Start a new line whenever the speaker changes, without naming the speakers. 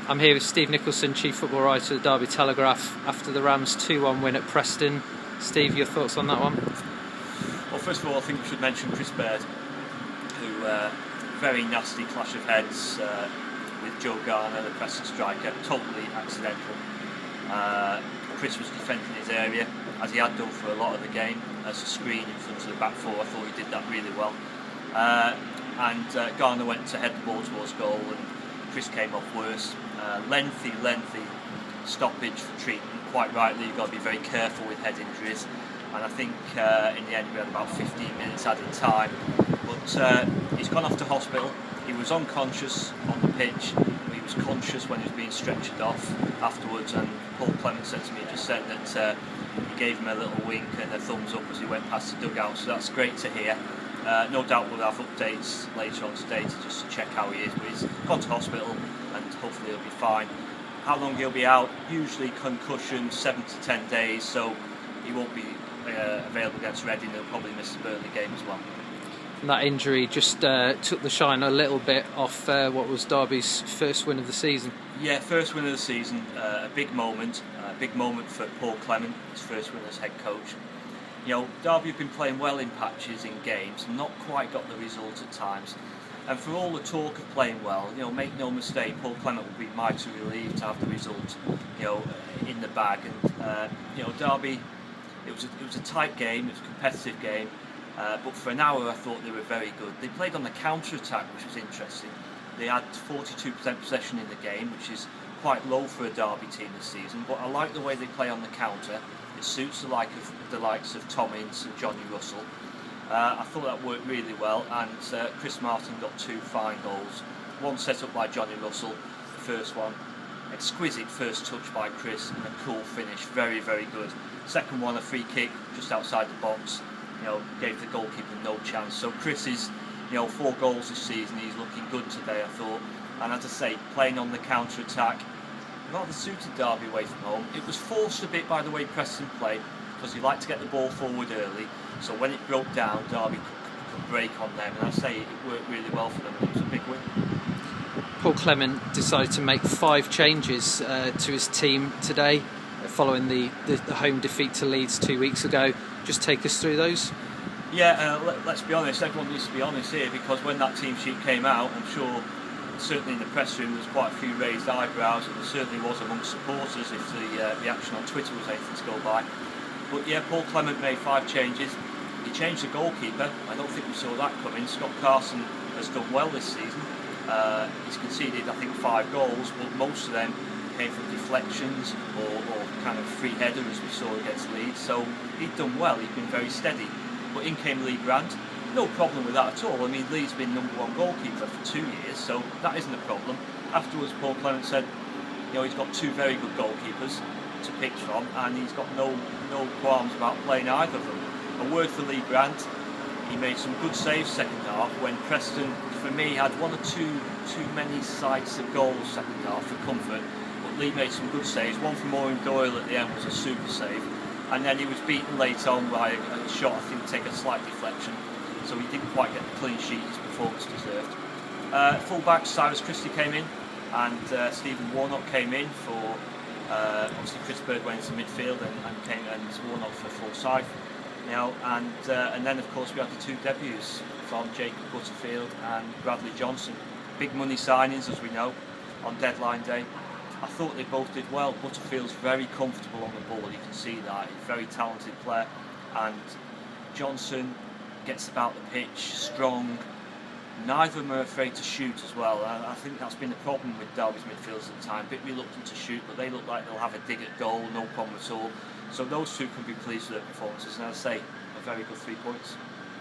I'm here with Steve Nicholson, Chief Football Writer at the Derby Telegraph, after the Rams' 2-1 win at Preston. Steve, your thoughts on that one?
Well, first of all, I think we should mention Chris Baird, who very nasty clash of heads with Joe Garner, the Preston striker, totally accidental. Chris was defending his area, as he had done for a lot of the game, as a screen in front of the back four. I thought he did that really well. And Garner went to head the ball towards goal, and Chris came off worse. Lengthy stoppage for treatment. Quite rightly, you've got to be very careful with head injuries. And I think in the end we had about 15 minutes added time. But he's gone off to hospital. He was unconscious on the pitch. He was conscious when he was being stretchered off afterwards. And Paul Clement said to me, just said that he gave him a little wink and a thumbs up as he went past the dugout. So that's great to hear. No doubt we'll have updates later on today to just check how he is. But he's gone to hospital and hopefully he'll be fine. How long he'll be out? Usually concussion, 7 to 10 days. So he won't be available against Reading. He'll probably miss the Burnley game as well.
And that injury just took the shine a little bit off what was Derby's first win of the season.
Yeah, first win of the season, a big moment for Paul Clement, his first win as head coach. You know, Derby have been playing well in patches in games, not quite got the result at times. And for all the talk of playing well, you know, make no mistake, Paul Clement will be mighty relieved to have the result, you know, in the bag. And you know, Derby, it was a tight game, it was a competitive game. But for an hour, I thought they were very good. They played on the counter-attack, which was interesting. They had 42% possession in the game, which is quite low for a Derby team this season. But I like the way they play on the counter. It suits the likes of Tom Ince and Johnny Russell. I thought that worked really well, and Chris Martin got 2 fine goals. One set up by Johnny Russell, the first one. Exquisite first touch by Chris and a cool finish, very, very good. Second one, a free kick just outside the box. You know, gave the goalkeeper no chance. So Chris is, you know, 4 goals this season. He's looking good today, I thought. And as I say, playing on the counter-attack, rather suited Derby away from home. It was forced a bit by the way Preston played, because he liked to get the ball forward early. So when it broke down, Derby could break on them. And I say it worked really well for them. It was a big win.
Paul Clement decided to make 5 changes to his team today, following the home defeat to Leeds 2 weeks ago. Just take us through those.
Yeah, let's be honest, everyone needs to be honest here, because when that team sheet came out, I'm sure certainly in the press room there's quite a few raised eyebrows, and there certainly was amongst supporters if the reaction on Twitter was anything to go by. But yeah, Paul Clement made 5 changes. He changed the goalkeeper. I don't think we saw that coming. Scott Carson has done well this season. He's conceded, I think, 5 goals, but most of them came from deflections or kind of free headers, as we saw against Leeds. So he'd done well, he'd been very steady. But in came Lee Grant. No problem with that at all. I mean, Lee's been #1 goalkeeper for 2 years, so that isn't a problem. Afterwards, Paul Clement said, you know, he's got 2 very good goalkeepers to pick from, and he's got no qualms about playing either of them. A word for Lee Grant. He made some good saves second half when Preston, for me, had 1 or 2 too many sights of goals second half for comfort. But Lee made some good saves. One from Maureen Doyle at the end was a super save. And then he was beaten late on by a shot, I think, to take a slight deflection. So he didn't quite get the clean sheet his performance deserved. Full-back Cyrus Christie came in, and Stephen Warnock came in for, obviously Chris Bird went into midfield and Warnock for Forsyth. Now, and then of course we had the 2 debuts from Jacob Butterfield and Bradley Johnson. Big money signings, as we know, on deadline day. I thought they both did well. Butterfield's very comfortable on the ball, you can see that. He's a very talented player. And Johnson gets about the pitch, strong. Neither of them are afraid to shoot as well. I think that's been the problem with Derby's midfielders at the time. A bit reluctant to shoot, but they look like they'll have a dig at goal, no problem at all. So those 2 can be pleased with their performances. And as I say, a very good 3 points.